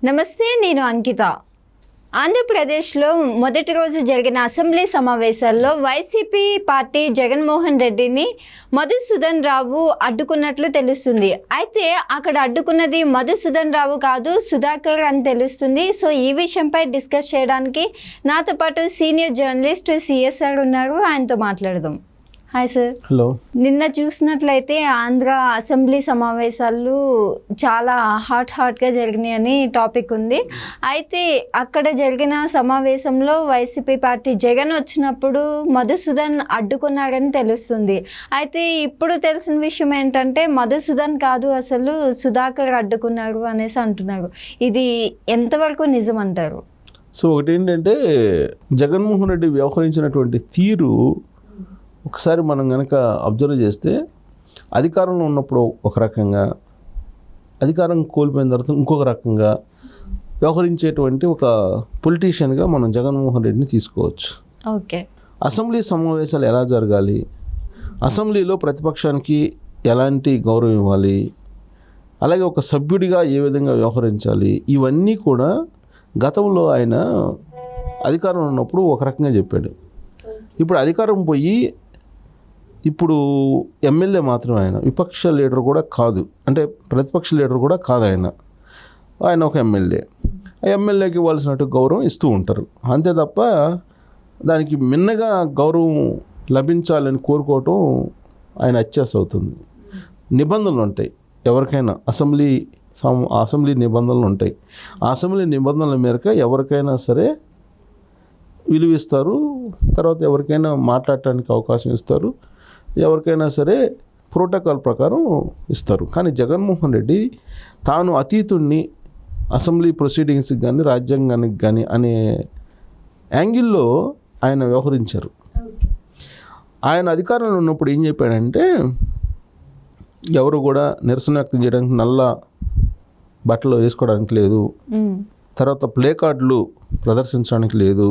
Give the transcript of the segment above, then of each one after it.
నమస్తే, నేను అంకిత. ఆంధ్రప్రదేశ్లో మొదటి రోజు జరిగిన అసెంబ్లీ సమావేశాల్లో వైసీపీ పార్టీ జగన్మోహన్ రెడ్డిని మధుసూదన్ రావు అడ్డుకున్నట్లు తెలుస్తుంది. అయితే అక్కడ అడ్డుకున్నది మధుసూదన్ రావు కాదు, సుధాకర్ అని తెలుస్తుంది. సో ఈ విషయంపై డిస్కస్ చేయడానికి నాతో పాటు సీనియర్ జర్నలిస్ట్ సిఎస్ఆర్ ఉన్నారు. ఆయనతో మాట్లాడదాం. Hi sir. హలో. నిన్న చూసినట్లయితే ఆంధ్ర అసెంబ్లీ సమావేశాలు చాలా హాట్గా జరిగినాయని టాపిక్ ఉంది. అయితే అక్కడ జరిగిన సమావేశంలో వైసీపీ పార్టీ జగన్ వచ్చినప్పుడు మధుసూదన్ అడ్డుకున్నారని తెలుస్తుంది. అయితే ఇప్పుడు తెలిసిన విషయం ఏంటంటే మధుసూదన్ కాదు, అసలు సుధాకర్ అడ్డుకున్నారు అనేసి అంటున్నారు. ఇది ఎంతవరకు నిజం అంటారు? సో ఒకటి ఏంటంటే జగన్మోహన్ రెడ్డి వ్యవహరించినటువంటి తీరు ఒకసారి మనం కనుక అబ్జర్వ్ చేస్తే అధికారంలో ఉన్నప్పుడు ఒక రకంగా, అధికారం కోల్పోయిన తర్వాత ఇంకొక రకంగా వ్యవహరించేటువంటి ఒక పొలిటీషియన్గా మనం జగన్మోహన్ రెడ్డిని తీసుకోవచ్చు. ఓకే. అసెంబ్లీ సమావేశాలు ఎలా జరగాలి, అసెంబ్లీలో ప్రతిపక్షానికి ఎలాంటి గౌరవం ఇవ్వాలి, అలాగే ఒక సభ్యుడిగా ఏ విధంగా వ్యవహరించాలి, ఇవన్నీ కూడా గతంలో ఆయన అధికారంలో ఉన్నప్పుడు ఒక రకంగా చెప్పాడు. ఇప్పుడు అధికారం పోయి ఇప్పుడు ఎమ్మెల్యే మాత్రమే, ఆయన విపక్ష లీడర్ కూడా కాదు, అంటే ప్రతిపక్ష లీడర్ కూడా కాదు. ఆయన ఒక ఎమ్మెల్యే. ఆ ఎమ్మెల్యేకి ఇవ్వాల్సినట్టు గౌరవం ఇస్తూ ఉంటారు, అంతే తప్ప దానికి మిన్నగా గౌరవం లభించాలని కోరుకోవటం ఆయన అత్యాశ అవుతుంది. నిబంధనలు ఉంటాయి ఎవరికైనా, అసెంబ్లీ నిబంధనలు ఉంటాయి. ఆ అసెంబ్లీ నిబంధనల మేరకు ఎవరికైనా సరే విలువిస్తారు, తర్వాత ఎవరికైనా మాట్లాడటానికి అవకాశం ఇస్తారు, ఎవరికైనా సరే ప్రోటోకాల్ ప్రకారం ఇస్తారు. కానీ జగన్మోహన్ రెడ్డి తాను అతీతుణ్ణి అసెంబ్లీ ప్రొసీడింగ్స్కి కానీ రాజ్యాంగానికి కానీ అనే యాంగిల్లో ఆయన వ్యవహరించారు. ఆయన అధికారంలో ఉన్నప్పుడు ఏం చెప్పాడంటే ఎవరు కూడా నిరసన వ్యక్తం చేయడానికి నల్ల బట్టలు వేసుకోవడానికి లేదు, తర్వాత ప్లే కార్డులు ప్రదర్శించడానికి లేదు,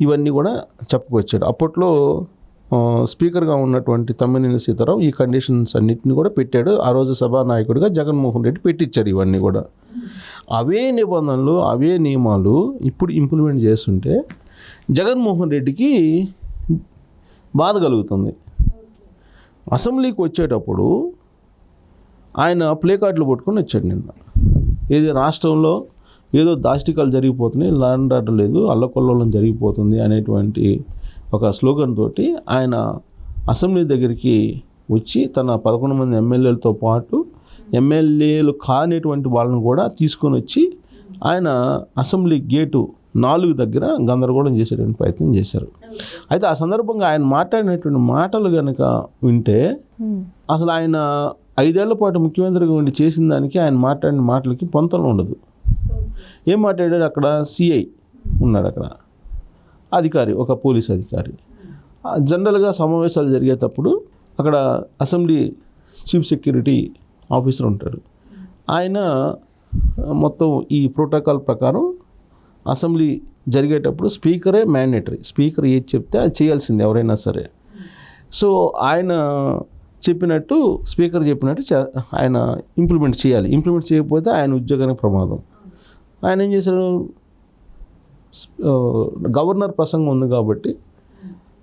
ఇవన్నీ కూడా చెప్పుకొచ్చాడు. అప్పట్లో స్పీకర్గా ఉన్నటువంటి తమ్మినేని సీతారాం ఈ కండిషన్స్ అన్నింటినీ కూడా పెట్టాడు. ఆ రోజు సభానాయకుడిగా జగన్మోహన్ రెడ్డి పెట్టించారు ఇవన్నీ కూడా. అవే నిబంధనలు, అవే నియమాలు ఇప్పుడు ఇంప్లిమెంట్ చేస్తుంటే జగన్మోహన్ రెడ్డికి బాధ కలుగుతుంది. అసెంబ్లీకి వచ్చేటప్పుడు ఆయన ప్లే కార్డులు పట్టుకొని వచ్చాడు నిన్న. ఏది రాష్ట్రంలో ఏదో దాష్టికాలు జరిగిపోతున్నాయి, లా అండ్ ఆర్డర్ లేదు, అల్లకొల్లోలం జరిగిపోతుంది అనేటువంటి ఒక స్లోగన్ తోటి ఆయన అసెంబ్లీ దగ్గరికి వచ్చి తన 11 మంది ఎమ్మెల్యేలతో పాటు ఎమ్మెల్యేలు కానిటువంటి వాళ్ళని కూడా తీసుకొని వచ్చి ఆయన అసెంబ్లీ గేటు 4 దగ్గర గందరగోళం చేసేటువంటి ప్రయత్నం చేశారు. అయితే ఆ సందర్భంగా ఆయన మాట్లాడినటువంటి మాటలు కనుక వింటే అసలు ఆయన 5 ఏళ్ల పాటు ముఖ్యమంత్రిగా ఉండి చేసిన దానికి ఆయన మాట్లాడిన మాటలకి పొంతన ఉండదు. ఏం మాట్లాడాడు? అక్కడ సిఐ ఉన్నాడు, అక్కడ అధికారి, ఒక పోలీస్ అధికారి. జనరల్గా సమావేశాలు జరిగేటప్పుడు అక్కడ అసెంబ్లీ చీఫ్ సెక్యూరిటీ ఆఫీసర్ ఉంటాడు. ఆయన మొత్తం ఈ ప్రోటోకాల్ ప్రకారం అసెంబ్లీ జరిగేటప్పుడు స్పీకరే మ్యాండేటరీ, స్పీకర్ ఏది చెప్తే అది చేయాల్సింది ఎవరైనా సరే. సో ఆయన చెప్పినట్టు, స్పీకర్ చెప్పినట్టు ఆయన ఇంప్లిమెంట్ చేయాలి. ఇంప్లిమెంట్ చేయకపోతే ఆయన ఉద్యోగానికి ప్రమాదం. ఆయన ఏం చేశారు? గవర్నర్ ప్రసంగం ఉంది కాబట్టి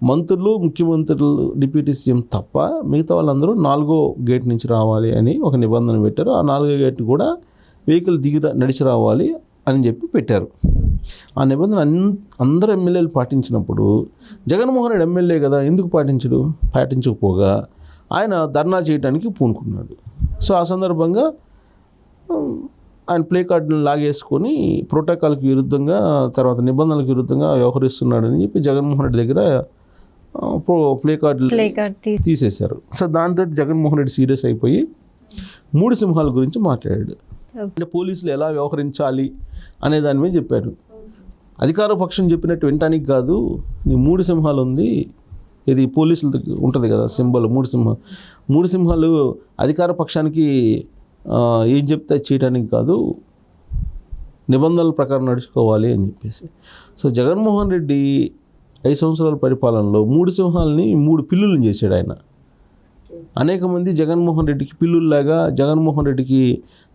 మంత్రులు, ముఖ్యమంత్రులు, డిప్యూటీ సీఎం తప్ప మిగతా వాళ్ళందరూ 4వ గేట్ నుంచి రావాలి అని ఒక నిబంధన పెట్టారు. ఆ 4వ గేట్ కూడా వెహికల్ నడిచి రావాలి అని చెప్పి పెట్టారు. ఆ నిబంధన అందరు ఎమ్మెల్యేలు పాటించినప్పుడు జగన్మోహన్ రెడ్డి ఎమ్మెల్యే కదా, ఎందుకు పాటించకపోగా ఆయన ధర్నా చేయడానికి పూనుకున్నాడు. సో ఆ సందర్భంగా ఆయన ప్లే కార్డును లాగేసుకొని ప్రోటోకాల్కి విరుద్ధంగా, తర్వాత నిబంధనలకు విరుద్ధంగా వ్యవహరిస్తున్నాడని చెప్పి జగన్మోహన్ రెడ్డి దగ్గర ప్లే కార్డు తీసేశారు. సో దాంతో జగన్మోహన్ రెడ్డి సీరియస్ అయిపోయి 3 సింహాల గురించి మాట్లాడాడు. అంటే పోలీసులు ఎలా వ్యవహరించాలి అనే దాని మీద చెప్పాడు. అధికార పక్షం చెప్పినట్టు వినటానికి కాదు, నీ 3 సింహాలు ఉంది, ఇది పోలీసులకి ఉంటుంది కదా సింబల్, 3 సింహాలు అధికార పక్షానికి ఏం చెప్తే చేయడానికి కాదు, నిబంధనల ప్రకారం నడుచుకోవాలి అని చెప్పేసి. సో జగన్మోహన్ రెడ్డి 5 సంవత్సరాల పరిపాలనలో 3 సింహాలని 3 పిల్లులను చేశాడు ఆయన. అనేక మంది జగన్మోహన్ రెడ్డికి పిల్లుల్లాగా, జగన్మోహన్ రెడ్డికి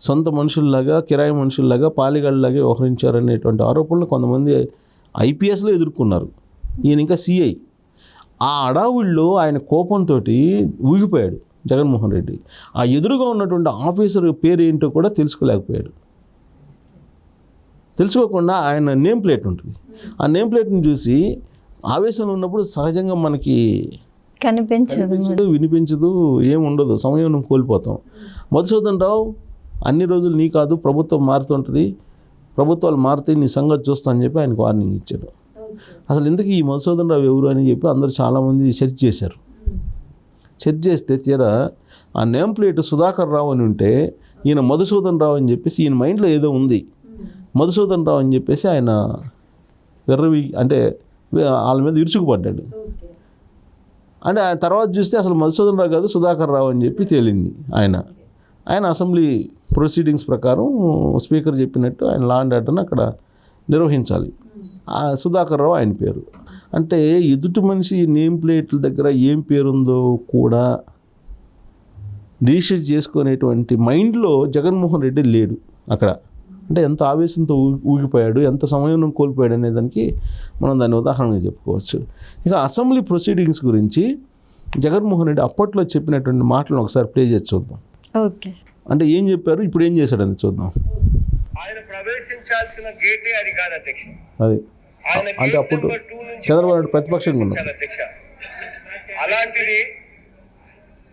సొంత మనుషుల్లాగా, కిరాయి మనుషుల్లాగా, పాలిగాళ్ళలాగా వ్యవహరించారనేటువంటి ఆరోపణలు కొంతమంది ఐపీఎస్లో ఎదుర్కొన్నారు. ఈయన ఇంకా సిఐ. ఆ అడావుల్లో ఆయన కోపంతో ఊగిపోయాడు జగన్మోహన్ రెడ్డి. ఆ ఎదురుగా ఉన్నటువంటి ఆఫీసర్ పేరు ఏంటో కూడా తెలుసుకోలేకపోయాడు. తెలుసుకోకుండా ఆయన నేమ్ ప్లేట్ ఉంటుంది. ఆ నేమ్ ప్లేట్ని చూసి ఆవేశంలో ఉన్నప్పుడు సహజంగా మనకి కనిపించదు, వినిపించదు, ఏముండదు, సమయం కోల్పోతాం. మధుసూదన్ రావు అన్ని రోజులు నీ కాదు, ప్రభుత్వం మారుతుంటుంది, ప్రభుత్వాలు మారితే నీ సంగతి చూస్తా అని చెప్పి ఆయనకు వార్నింగ్ ఇచ్చాడు. అసలు ఇంతకీ ఈ మధుసూదన్ రావు ఎవరు అని చెప్పి అందరూ చాలామంది సెర్చ్ చేశారు. సెర్చ్ చేస్తే తీరా ఆ నేమ్ ప్లేట్ సుధాకర్ రావు అని ఉంటే ఈయన మధుసూదన్ రావు అని చెప్పేసి ఈయన మైండ్లో ఏదో ఉంది. మధుసూదన్ రావు అని చెప్పేసి ఆయన అంటే వాళ్ళ మీద ఇరుచుకుపడ్డాడు. అంటే ఆయన తర్వాత చూస్తే అసలు మధుసూదన్ రావు కాదు సుధాకర్ రావు అని చెప్పి తేలింది. ఆయన అసెంబ్లీ ప్రొసీడింగ్స్ ప్రకారం స్పీకర్ చెప్పినట్టు ఆయన లా అండ్ ఆర్డర్ని అక్కడ నిర్వహించాలి. సుధాకర్ రావు ఆయన పేరు. అంటే ఎదుటి మనిషి నేమ్ ప్లేట్ల దగ్గర ఏం పేరుందో కూడా రీసెర్చ్ చేసుకునేటువంటి మైండ్లో జగన్మోహన్ రెడ్డి లేడు అక్కడ. అంటే ఎంత ఆవేశంతో ఊగిపోయాడు, ఎంత సమయం కోల్పోయాడు అనే దానికి మనం దాన్ని ఉదాహరణగా చెప్పుకోవచ్చు. ఇక అసెంబ్లీ ప్రొసీడింగ్స్ గురించి జగన్మోహన్ రెడ్డి అప్పట్లో చెప్పినటువంటి మాటలను ఒకసారి ప్లే చేసి చూద్దాం. ఓకే, అంటే ఏం చెప్పారు, ఇప్పుడు ఏం చేశాడని చూద్దాం. ఆయన ప్రవేశించాల్సిన గేటే అది కాదు అధ్యక్ష. అది అంటే అప్పుడు చంద్రబాబు నాయుడు ప్రతిపక్షంగా ఉన్నారు అధ్యక్ష. అలాంటిది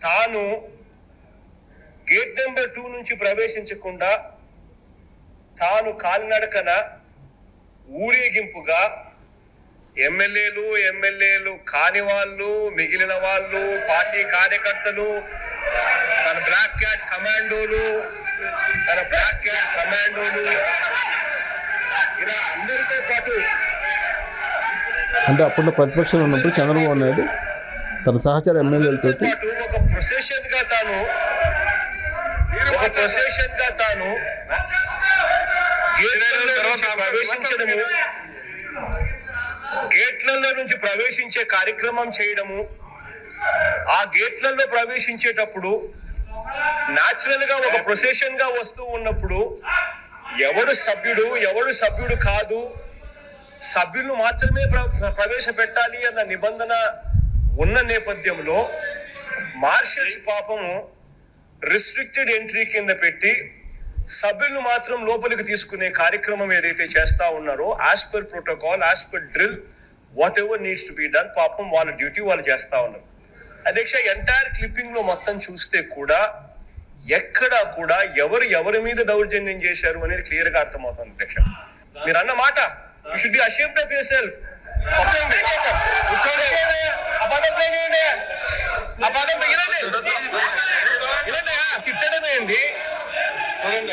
తాను గేట్ నెంబర్ 2 నుంచి ప్రవేశించకుండా తాను కాలినడకన ఊరేగింపుగా ఎమ్మెల్యేలు కాని వాళ్ళు, మిగిలిన వాళ్ళు, పార్టీ కార్యకర్తలు, తన బ్లాక్ క్యాట్ కమాండోలు ఇలా అందరితో పాటు, అంటే అప్పుడు ప్రతిపక్షంలో ఉన్నప్పుడు చంద్రబాబు నాయుడు తన సహచర ఎమ్మెల్యేలతో ఒక ప్రొసెషన్ గా తాను గేట్లలో నుంచి ప్రవేశించే కార్యక్రమం చేయడము. ఆ గేట్లలో ప్రవేశించేటప్పుడు న్యాచురల్ గా ఒక ప్రొసెషన్ గా వస్తూ ఉన్నప్పుడు ఎవడు సభ్యుడు కాదు, సభ్యులు మాత్రమే ప్రవేశపెట్టాలి అన్న నిబంధన ఉన్న నేపథ్యంలో మార్షల్స్ పాపము రిస్ట్రిక్టెడ్ ఎంట్రీ కింద పెట్టి సభ్యులను మాత్రం లోపలికి తీసుకునే కార్యక్రమం ఏదైతే చేస్తా ఉన్నారో as per protocol, as per drill, what ever needs to be done, పాపం వాళ్ళ డ్యూటీ వాళ్ళు చేస్తా ఉన్నారు. అధ్యక్ష, ఎంటైర్ క్లిప్పింగ్ లో మొత్తం చూస్తే కూడా ఎక్కడా కూడా ఎవరి మీద దౌర్జన్యం చేశారు అనేది క్లియర్ గా అర్థమవుతుంది. అధ్యక్ష, మీరు అన్న మాట, you should be ashamed of yourself. తిట్టడమే ఏంది?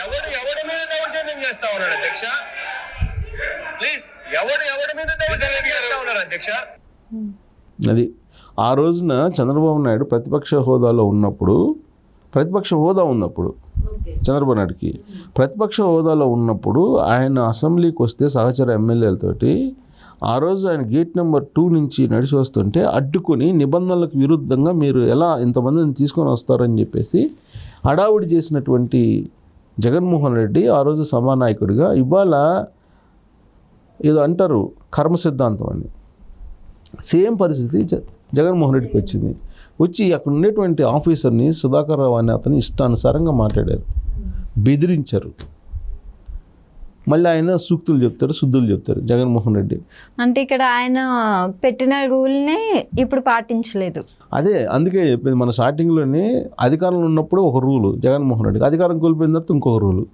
ఎవడి మీద దౌర్జన్యం చేస్తా ఉన్నాడు అధ్యక్ష? ప్లీజ్, ఎవడి మీద దౌర్జన్యం చేస్తా ఉన్నారు అధ్యక్ష? అది ఆ రోజున చంద్రబాబు నాయుడు ప్రతిపక్ష హోదాలో ఉన్నప్పుడు, చంద్రబాబు నాయుడుకి ప్రతిపక్ష హోదాలో ఉన్నప్పుడు ఆయన అసెంబ్లీకి వస్తే సహచర ఎమ్మెల్యేలతోటి ఆ రోజు ఆయన గేట్ నెంబర్ 2 నుంచి నడిచి వస్తుంటే అడ్డుకొని నిబంధనలకు విరుద్ధంగా మీరు ఎలా ఇంతమందిని తీసుకొని వస్తారని చెప్పేసి హడావుడి చేసినటువంటి జగన్మోహన్ రెడ్డి ఆ రోజు సభానాయకుడిగా, ఇవాళ ఏదో అంటారు కర్మ సిద్ధాంతం అని, సేమ్ పరిస్థితి జగన్మోహన్ రెడ్డికి వచ్చింది. వచ్చి అక్కడ ఉండేటువంటి ఆఫీసర్ని సుధాకర్ రావు అని అతని ఇష్టానుసారంగా మాట్లాడారు, బెదిరించారు. మళ్ళీ ఆయన సూక్తులు చెప్తారు, శుద్ధులు చెప్తారు జగన్మోహన్ రెడ్డి. అంటే ఇక్కడ ఆయన పెట్టిన రూల్ని ఇప్పుడు పాటించలేదు. అదే అందుకే చెప్పింది మన స్టార్టింగ్లోనే, అధికారంలో ఉన్నప్పుడు ఒక రూలు జగన్మోహన్ రెడ్డికి, అధికారం కోల్పోయిన తర్వాత ఇంకొక రూలు.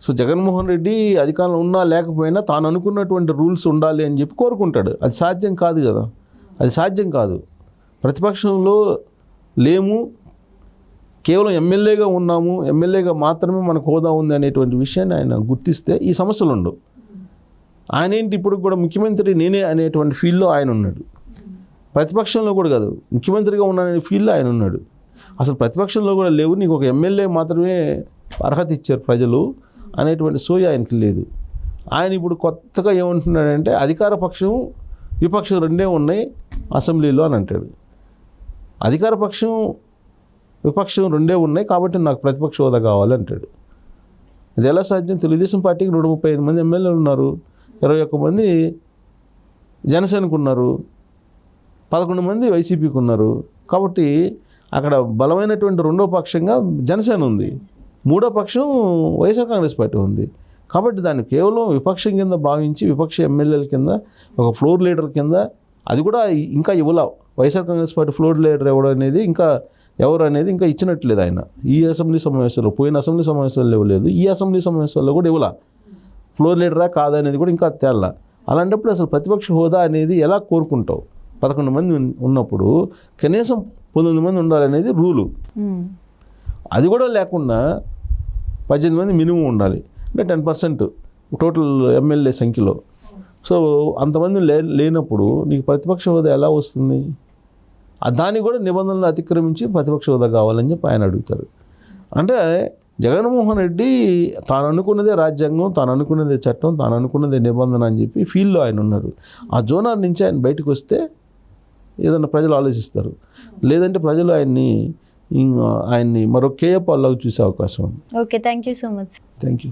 సో జగన్మోహన్ రెడ్డి అధికారంలో ఉన్నా లేకపోయినా తాను అనుకున్నటువంటి రూల్స్ ఉండాలి అని చెప్పి కోరుకుంటాడు. అది సాధ్యం కాదు కదా, అది సాధ్యం కాదు. ప్రతిపక్షంలో లేము, కేవలం ఎమ్మెల్యేగా ఉన్నాము, ఎమ్మెల్యేగా మాత్రమే మనకు హోదా ఉంది అనేటువంటి విషయాన్ని ఆయన గుర్తిస్తే ఈ సమస్యలు ఉండవు. ఆయన ఏంటి ఇప్పుడు కూడా ముఖ్యమంత్రి నేనే అనేటువంటి ఫీల్డ్లో ఆయన ఉన్నాడు. ప్రతిపక్షంలో కూడా కాదు, ముఖ్యమంత్రిగా ఉన్నాననే ఫీల్డ్లో ఆయన ఉన్నాడు. అసలు ప్రతిపక్షంలో కూడా లేవు, నీకు ఒక ఎమ్మెల్యే మాత్రమే అర్హత ఇచ్చారు ప్రజలు అనేటువంటి సోయ ఆయనకి లేదు. ఆయన ఇప్పుడు కొత్తగా ఏమంటున్నాడంటే అధికార పక్షం విపక్షం రెండే ఉన్నాయి అసెంబ్లీలో అని అంటాడు. అధికార పక్షం విపక్షం 2 ఉన్నాయి కాబట్టి నాకు ప్రతిపక్ష హోదా కావాలంటాడు. ఇది ఎలా సాధ్యం? తెలుగుదేశం పార్టీకి 135 మంది ఎమ్మెల్యేలు ఉన్నారు, 21 మంది జనసేనకు ఉన్నారు, 11 మంది వైసీపీకి ఉన్నారు. కాబట్టి అక్కడ బలమైనటువంటి 2వ పక్షంగా జనసేన ఉంది, 3వ పక్షం వైఎస్ఆర్ కాంగ్రెస్ పార్టీ ఉంది. కాబట్టి దాన్ని కేవలం విపక్షం కింద భావించి విపక్ష ఎమ్మెల్యేల కింద ఒక ఫ్లోర్ లీడర్ కింద, అది కూడా ఇంకా ఇవ్వలా. YSR Congress party floor leader ఎవరు అనేది ఇంకా ఇచ్చినట్లేదు ఆయన. ఈ అసెంబ్లీ సమావేశాల్లో, పోయిన అసెంబ్లీ సమావేశాల్లో ఇవ్వలేదు, ఈ అసెంబ్లీ సమావేశాల్లో కూడా ఇవ్వలా. ఫ్లోర్ లీడరా కాదా అనేది కూడా ఇంకా తేల్లా. అలాంటప్పుడు అసలు ప్రతిపక్ష హోదా అనేది ఎలా కోరుకుంటావు? 11 మంది ఉన్నప్పుడు కనీసం 19 మంది ఉండాలనేది రూలు. అది కూడా లేకుండా 18 మంది మినిమం ఉండాలి, అంటే 10% టోటల్ ఎమ్మెల్యే సంఖ్యలో. సో అంతమంది లేనప్పుడు నీకు ప్రతిపక్ష హోదా ఎలా వస్తుంది? దానికి కూడా నిబంధనలు అతిక్రమించి ప్రతిపక్ష హోదా కావాలని చెప్పి ఆయన అడుగుతారు. అంటే జగన్మోహన్ రెడ్డి తాను అనుకున్నదే రాజ్యాంగం, తాను అనుకున్నదే చట్టం, తాను అనుకున్నదే నిబంధన అని చెప్పి ఫీల్డ్లో ఆయన ఉన్నారు. ఆ జోనర్ నుంచి ఆయన బయటకు వస్తే ఏదన్నా ప్రజలు ఆలోచిస్తారు, లేదంటే ప్రజలు ఆయన్ని మరో కేఏ పాల్లాగా చూసే అవకాశం ఉంది. Okay, thank you so much. Thank you.